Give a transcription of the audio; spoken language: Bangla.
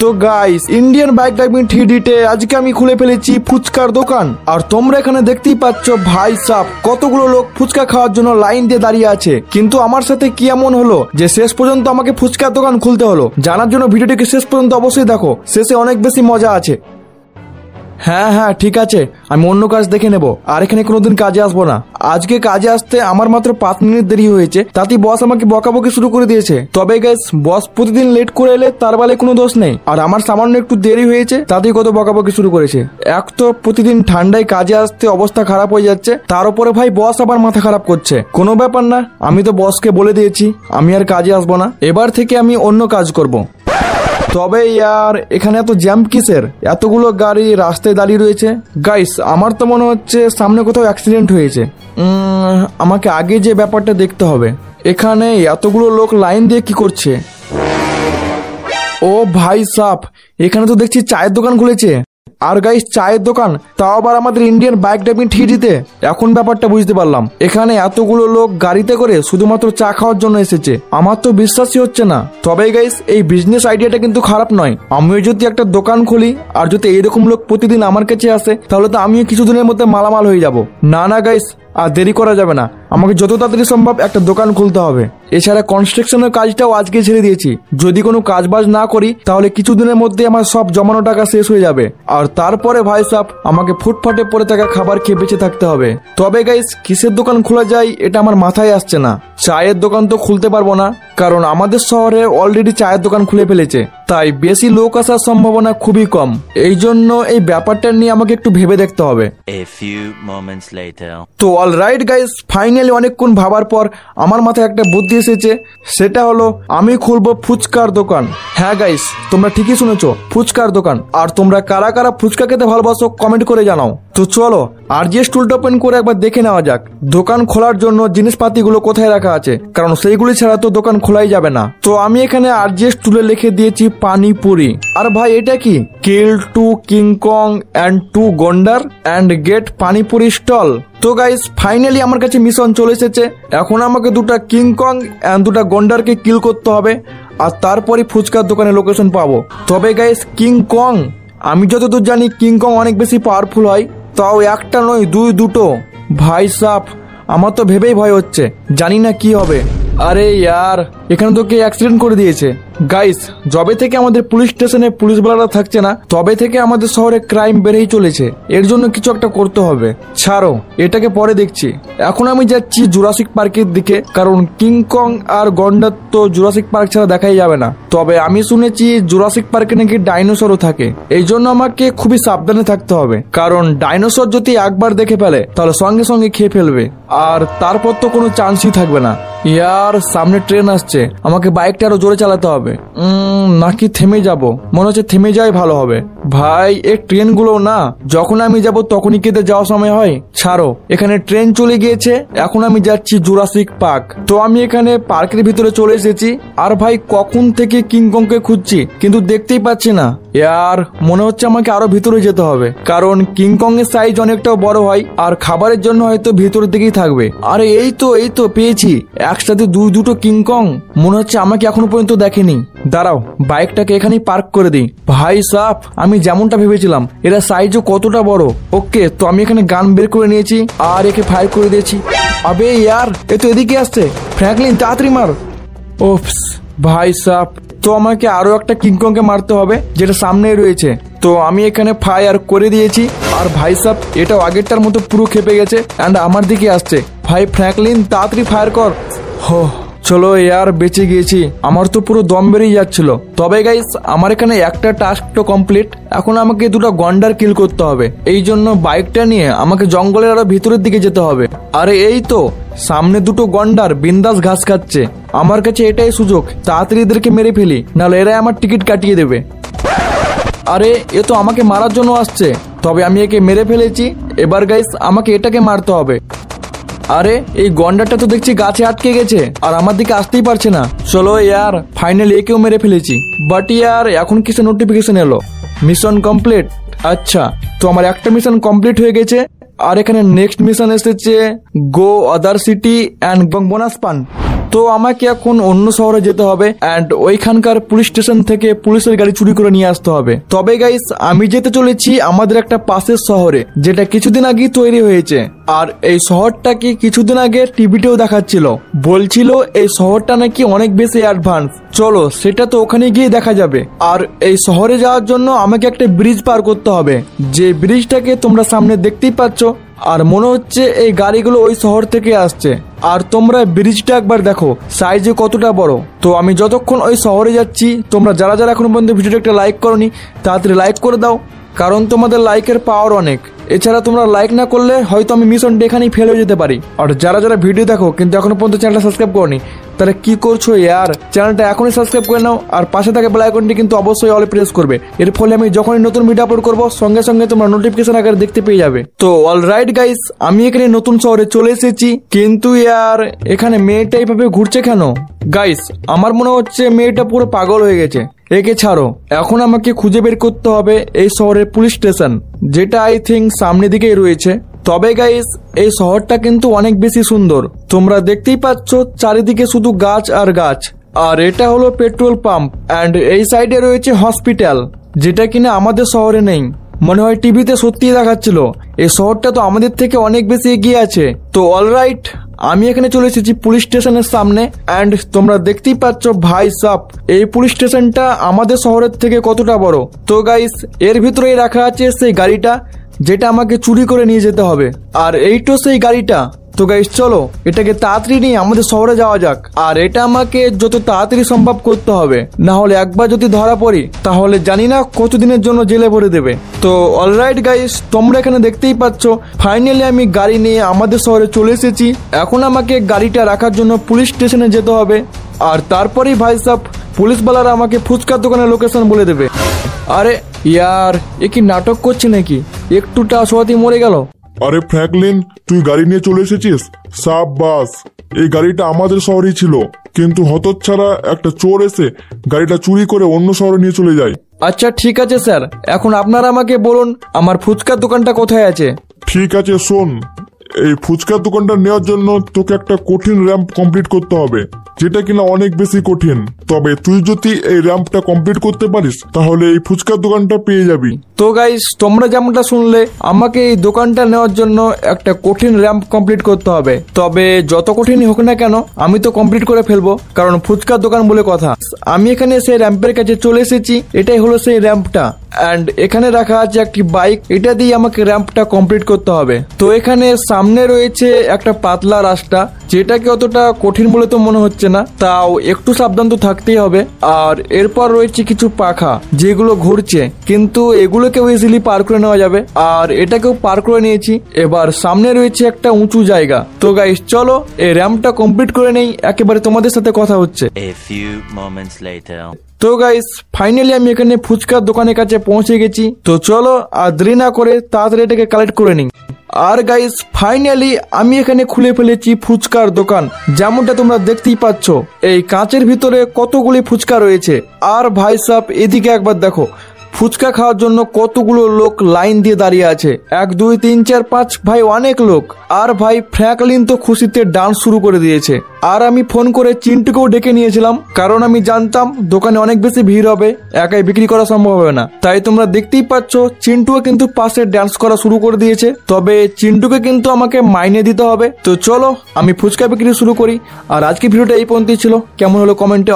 তো গাইস, ইন্ডিয়ান বাইক ড্রাইভিং 3Dতে আজকে আমি খুলে ফেলেছি ফুচকার দোকান। আর তোমরা এখানে দেখতেই পাচ্ছ ভাই সাব কতগুলো লোক ফুচকা খাওয়ার জন্য লাইন দিয়ে দাঁড়িয়ে আছে। কিন্তু আমার সাথে কি এমন হলো যে শেষ পর্যন্ত আমাকে ফুচকার দোকান খুলতে হলো? জানার জন্য ভিডিওটিকে শেষ পর্যন্ত অবশ্যই দেখো, শেষে অনেক বেশি মজা আছে। হ্যাঁ ঠিক আছে, আমি অন্য কাজ দেখে নেব, আর এখানে কোনোদিন কাজে আসবো না। আজকে কাজে আসতে আমার মাত্র 5 মিনিট দেরি হয়েছে, তাতেই বস আমাকে বকাবকি শুরু করে দিয়েছে। তবে গাইস, বস প্রতিদিন লেট করে এলে তার বেলে কোনো দোষ নেই, আর আমার সামান্য একটু দেরি হয়েছে তাতেই কত বকাবকি শুরু করেছে। এক তো প্রতিদিন ঠান্ডায় কাজে আসতে অবস্থা খারাপ হয়ে যাচ্ছে, তার উপরে ভাই বস আবার মাথা খারাপ করছে। কোনো ব্যাপার না, আমি তো বসকে বলে দিয়েছি আমি আর কাজে আসবো না, এবার থেকে আমি অন্য কাজ করব। তবে ইয়ার, এখানে এত জ্যাম কিসের? এতগুলো গাড়ি রাস্তায় দাঁড়িয়ে রয়েছে। গাইস, আমার তো মনে হচ্ছে সামনে কোথাও অ্যাক্সিডেন্ট হয়েছে। আমাকে আগে যে ব্যাপারটা দেখতে হবে। এখানে এতগুলো লোক লাইন দিয়ে কি করছে? ও ভাই সাপ, এখানে তো দেখছি চায়ের দোকান খুলেছে। আর গাইস, চায়ের দোকান, তাও আবার আমাদের ইন্ডিয়ান বাইক ড্রাইভিং 3Dতে। এখন ব্যাপারটা বুঝতে পারলাম, এখানে এতগুলো লোক গাড়িতে করে শুধুমাত্র চা খাওয়ার জন্য এসেছে। আমার তো বিশ্বাসই হচ্ছে না। তবে গাইস, এই বিজনেস আইডিয়াটা কিন্তু খারাপ নয়। আমিও যদি একটা দোকান খুলি আর যদি এইরকম লোক প্রতিদিন আমার কাছে আসে, তাহলে তো আমিও কিছুদিনের মধ্যে মালামাল হয়ে যাব। না গাইস, আর দেরি করা যাবে না, আমাকে যত তাড়াতাড়ি সম্ভব একটা দোকান খুলতে হবে। এছাড়া কনস্ট্রাকশনের কাজটাও আজকে ছেড়ে দিয়েছি। যদি কোনো কাজবাজ না করি তাহলে কিছুদিনের মধ্যে আমার সব জমানো টাকা শেষ হয়ে যাবে, আর তারপরে ভাই সাহেব আমাকে ফুটপাতে পড়ে থাকা খাবার খেয়ে বেঁচে থাকতে হবে। তবে গাইস, কিসের দোকান খোলা যায় এটা আমার মাথায় আসছে না। চায়ের দোকান তো খুলতে পারবো না, কারণ আমাদের শহরে অলরেডি চায়ের দোকান খুলে ফেলেছে, তাই বেশি লোক আসার সম্ভাবনা খুবই কম। এই জন্য এই ব্যাপারটা নিয়ে আমাকে একটু ভেবে দেখতে হবে। তো অলরাইট গাইস, ফাইনালি অনেকক্ষণ ভাবার পর আমার মাথায় একটা বুদ্ধি এসেছে। সেটা হলো আমি খুলবো ফুচকার দোকান। হ্যাঁ গাইস, তোমরা ঠিকই শুনেছো, ফুচকার দোকান। আর তোমরা কারা কারা ফুচকা খেতে ভালোবাসো কমেন্ট করে জানাও। তো চলো RGS টুলটা ওপেন করে একবার দেখে নেওয়া যাক দোকান খোলার জন্য জিনিসপাতিগুলো কোথায় রাখা আছে, কারণ সেইগুলি ছাড়া তো দোকান খোলাই যাবে না। তো আমি এখানে RGS টুলে লিখে দিয়েছি পানিপুরি। আর ভাই, এটা কি? কিল 2 কিংকং অ্যান্ড 2 গন্ডার অ্যান্ড গেট পানিপুরি স্টল। তো গাইস, ফাইনালি আমার কাছে মিশন চলে এসেছে। এখন আমাকে 2টা কিংকং অ্যান্ড 2টা গন্ডারকে কিল করতে হবে, আর তারপরে ফুচকার দোকানের লোকেশন পাবো। তবে গাইস, কিংকং, আমি যতদূর জানি কিংকং অনেক বেশি পাওয়ারফুল হয়, তাও একটা নয়, দুটো। ভাই সাপ, আমার তো ভেবেই ভয় হচ্ছে, জানি না কি হবে। আরে ইয়ার, এখানে তো কে অ্যাক্সিডেন্ট করে দিয়েছে। গাইস, যবে থেকে আমাদের পুলিশ স্টেশনে পুলিশওয়ালারা থাকছে না, তবে থেকে আমাদের শহরে ক্রাইম বেড়েই চলেছে। এর জন্য কিছু একটা করতে হবে। ছাড়ো, এটাকে পরে দেখছি। এখন আমি যাচ্ছি জুরাসিক পার্কের দিকে, কারণ কিংকং আর গন্ডার তো জুরাসিক পার্ক ছাড়া দেখাই যাবে না। তবে আমি শুনেছি জুরাসিক পার্কে নাকি ডাইনোসরও থাকে। এই জন্য আমাকে খুবই সাবধানে থাকতে হবে, কারণ ডাইনোসর যদি একবার দেখে ফেলে তাহলে সঙ্গে সঙ্গে খেয়ে ফেলবে, আর তারপর তো কোনো চান্সই থাকবে না। ইয়ার, সামনে ট্রেন আসছে, আমাকে বাইকটা আরো জোরে চালাতে হবে। নাকি থেমে যাব? মনে হচ্ছে থেমে যাওয়াই ভালো হবে। ভাই, এই ট্রেনগুলো না যখন আমি যাব তখনই কেটে যাওয়ার সময় হয়। ছাড়ো, এখানে ট্রেন চলে গিয়েছে, এখন আমি যাচ্ছি জুরাসিক পার্ক। তো আমি এখানে পার্কের ভিতরে চলে এসেছি। আর ভাই, কখন থেকে কিংকংকে খুঁজছি কিন্তু দেখতেই পাচ্ছি না। ইয়ার, মনে হচ্ছে আমাকে আরো ভিতরে যেতে হবে, কারণ কিংকং এর সাইজ অনেকটাও বড় হয়, আর খাবারের জন্য হয়তো ভিতরের দিকেই থাকবে। আরে এই তো পেয়েছি, একসাথে দুটো কিংকং। মনে হচ্ছে আমাকে এখনো পর্যন্ত দেখেনি। দাঁড়াও, বাইকটাকে এখানেই পার্ক করে দিই। ভাই সাপ, আমি যেমনটা ভেবেছিলাম এরা সাইজও কতটা বড়। ওকে, তো আমি এখানে গান বের করে নিয়েছি আর একে ফায়ার করে দিয়েছি। আবে ইয়ার, এ তো এদিকে আসছে। ফ্র্যাঙ্কলিন, তাড়াতাড়ি মার। ওপস, ভাই সাপ, তো আমাকে আরো একটা কিংকংকে মারতে হবে যেটা সামনেই রয়েছে। তো আমি এখানে ফায়ার করে দিয়েছি, আর ভাই সাপ এটাও আগেরটার মতো পুরো খেপে গেছে অ্যান্ড আমার দিকে আসছে। ভাই ফ্র্যাঙ্কলিন, তাড়াতাড়ি ফায়ার কর। হো, চলো ইয়ার, বেঁচে গিয়েছি। আমার তো পুরো দম বেরিয়ে যাচ্ছিল। তবে গাইস, আমার এখানে একটা টাস্ক তো কমপ্লিট। এখন আমাকে 2টা গন্ডার কিল করতে হবে। এই জন্য বাইকটা নিয়ে আমাকে জঙ্গলের আরো ভিতরের দিকে যেতে হবে। আরে এই তো সামনে 2টো গন্ডার বিন্দাস ঘাস খাচ্ছে। আমার কাছে এটাই সুযোগ, তাড়াতাড়ি এদেরকে মেরে ফেলি, নাহলে এরাই আমার টিকিট কাটিয়ে দেবে। আরে, এ তো আমাকে মারার জন্য আসছে। তবে আমি একে মেরে ফেলেছি। এবার গাইস, আমাকে এটাকে মারতে হবে। আরে, এই গন্ডারটা তো দেখছি গাছে আটকে গেছে আর আমার দিকে আসতেই পারছে না। চলো ইয়ার, ফাইনালি একেও মেরে ফেলেছি। বাট ইয়ার, এখন কিছু নোটিফিকেশন এলো, মিশন কমপ্লিট। আচ্ছা, তো আমার একটা মিশন কমপ্লিট হয়ে গেছে, আর এখানে নেক্সট মিশন এসেছে গো আদার সিটি অ্যান্ড বোনাস পান। তো আমাকে এখন অন্য শহরে যেতে হবে অ্যান্ড ওইখানকার পুলিশ স্টেশন থেকে পুলিশের গাড়ি চুরি করে নিয়ে আসতে হবে। তবে গাইস আমি যেতে চলেছি আমাদের একটা পাশের শহরে, যেটা কিছুদিন আগেই তৈরি হয়েছে। আর এই শহরটাকে কিছুদিন আগে টিভিতেও দেখাচ্ছিল, বলছিল এই শহরটা নাকি অনেক বেশি অ্যাডভান্স। চলো সেটা তো ওখানে গিয়ে দেখা যাবে। আর এই শহরে যাওয়ার জন্য আমাকে একটা ব্রিজ পার করতে হবে, যে ব্রিজটাকে তোমরা সামনে দেখতেই পাচ্ছ। আর মনে হচ্ছে এই গাড়িগুলো ওই শহর থেকে আসছে। আর তোমরা ব্রিজটা একবার দেখো সাইজে কতটা বড়। তো আমি যতক্ষণ ওই শহরে যাচ্ছি, তোমরা যারা যারা এখনো পর্যন্ত ভিডিওটা একটা লাইক করনি, তাড়াতাড়ি লাইক করে দাও, কারণ তোমাদের লাইকের পাওয়ার অনেক। এছাড়া তোমরা লাইক না করলে হয়তো আমি মিশনটা এখানেই ফেল হয়ে যেতে পারি। আর যারা যারা ভিডিও দেখো কিন্তু এখনো পর্যন্ত চ্যানেলটা সাবস্ক্রাইব করনি, তাহলে কি করছো ইয়ার, চ্যানেলটা এখনই সাবস্ক্রাইব করে নাও। আর পাশে থাকা বেল আইকনটি কিন্তু অবশ্যই অল প্রেস করবে, এর ফলে আমি যখনই নতুন ভিডিও আপলোড করবো সঙ্গে সঙ্গে তোমরা নোটিফিকেশন আকারে দেখতে পেয়ে যাবে। তো অলরাইট গাইস, আমি এখানে নতুন শহরে চলে এসেছি, কিন্তু ইয়ার এখানে মেয়েটা এইভাবে ঘুরছে কেন? গাইস আমার মনে হচ্ছে মেয়েটা পুরো পাগল হয়ে গেছে। একে ছাড়ো, এখন আমাকে খুঁজে বের করতে হবে এই শহরের পুলিশ স্টেশন, যেটা আই থিঙ্ক সামনের দিকেই রয়েছে। তবে গাইস এই শহরটা কিন্তু অনেক বেশি সুন্দর, তোমরা দেখতেই পাচ্ছ চারিদিকে শুধু গাছ আর গাছ। আর এটা হলো পেট্রোল পাম্প অ্যান্ড এই সাইডে রয়েছে হসপিটাল, যেটা কিনা আমাদের শহরে নেই। মনে হয় টিভিতে সত্যিই দেখাচ্ছিল। এই শহরটা তো আমাদের থেকে অনেক বেশি এগিয়ে আছে। তো অলরাইট, আমি এখানে চলে এসেছি পুলিশ স্টেশনের সামনে অ্যান্ড তোমরা দেখতেই পাচ্ছ ভাই সাপ, এই পুলিশ স্টেশনটা আমাদের শহরের থেকে কতটা বড়। তো গাইস এর ভিতরেই রাখা আছে সেই গাড়িটা, যেটা আমাকে চুরি করে নিয়ে যেতে হবে। আর এইটো সেই গাড়িটা। তো গাইস চলো এটাকে তাড়াতাড়ি নিয়ে আমাদের শহরে যাওয়া যাক। আর এটা আমাকে যত তাড়াতাড়ি সম্ভব করতে হবে, না হলে একবার যদি ধরা পড়ি তাহলে জানি না কতদিনের জন্য জেলে ভরে দেবে। তো অলরাইট গাইস, তোমরা এখানে দেখতেই পাচ্ছ ফাইনালি আমি গাড়ি নিয়ে আমাদের শহরে চলে এসেছি। এখন আমাকে গাড়িটা রাখার জন্য পুলিশ স্টেশনে যেতে হবে। আর তারপরেই ভাই সাহেব পুলিশওয়ালারা আমাকে ফুচকার দোকানের লোকেশন বলে দেবে। আরে ইয়ার, এ কি নাটক করছে নাকি? একটুটা সোয়াতি মরে গেল। আরে ফ্র্যাঙ্কলিন, তুই গাড়ি নিয়ে চলে এসেছিস, সাব্বাস। এই গাড়িটা আমাদের শহরেই ছিল, কিন্তু হতচ্ছাড়া একটা চোর এসে গাড়িটা চুরি করে অন্য শহরে নিয়ে চলে যায়। আচ্ছা ঠিক আছে স্যার, এখন আপনারা আমাকে বলুন আমার ফুচকার দোকানটা কোথায় আছে। ঠিক আছে শোন, এই ফুচকার দোকানটা নেওয়ার জন্য তোকে একটা কঠিন র্যাম্প কমপ্লিট করতে হবে, যেটা কিনা অনেক বেশি কঠিন। তবে তুই যদি এই র্যাম্পটা কমপ্লিট করতে পারিস তাহলে এই ফুচকার দোকানটা পেয়ে যাবি। তো গাইস তোমরা যেমনটা শুনলে, আমাকে এই দোকানটা নেওয়ার জন্য একটা কঠিন র্যাম্প কমপ্লিট করতে হবে। তবে যত কঠিনই হোক না কেন আমি তো কমপ্লিট করে ফেলবো, কারণ ফুচকার দোকান বলে কথা। আমি এখানে সেই র্যাম্পের কাছে চলে এসেছি, এটাই হলো সেই র্যাম্পটা অ্যান্ড এখানে রাখা আছে একটি বাইক, এটা দিয়ে আমাকে র্যাম্পটা কমপ্লিট করতে হবে। তো এখানে সামনে রয়েছে একটা পাতলা রাস্তা, যেটাকে অতটা কঠিন বলে তো মনে হচ্ছে না, তাও একটু সাবধান তো থাকতেই হবে। আর এরপর রয়েছে কিছু পাখা যেগুলো ঘুরছে, কিন্তু এগুলোকেও ইজিলি পার করে নেওয়া যাবে। আর এটাকেও পার করে নিয়েছি। এবার সামনে রয়েছে একটা উঁচু জায়গা। তো গাইস চলো এই র্যাম্পটা কমপ্লিট করে নেই, একেবারে তোমাদের সাথে কথা হচ্ছে। A few moments later. তো গাইস ফাইনালি আমি এখানে ফুচকার দোকানের কাছে পৌঁছে গেছি। তো চলো আর দেরি না করে তাড়াতাড়ি এটাকে কালেক্ট করে নিই। আর গাইস ফাইনালি আমি এখানে খুলে ফেলেছি ফুচকার দোকান, যেমনটা তোমরা দেখতেই পাচ্ছ। এই কাঁচের ভিতরে কতগুলি ফুচকা রয়েছে। আর ভাই সাহেব এদিকে একবার দেখো, ফুচকা খাওয়ার জন্য কতগুলো লোক লাইন দিয়ে দাঁড়িয়ে আছে, 1 2 3 4 5 ভাই অনেক লোক। আর ভাই ফ্র্যাঙ্কলিন তো খুশিতে ডান্স শুরু করে দিয়েছে। আর আমি ফোন করে চিন্টুকেও ডেকে নিয়েছিলাম, কারণ আমি জানতাম দোকানে অনেক বেশি ভিড় হবে, একাই বিক্রি করা সম্ভব হবে না। তাই তোমরা দেখতেই পাচ্ছ চিন্টুও কিন্তু পাশে ডান্স করা শুরু করে দিয়েছে। তবে চিন্টুকে কিন্তু আমাকে মাইনে দিতে হবে। তো চলো আমি ফুচকা বিক্রি শুরু করি। আর আজকে ভিডিওটা এই পর্যন্তই ছিল, কেমন হলো কমেন্টে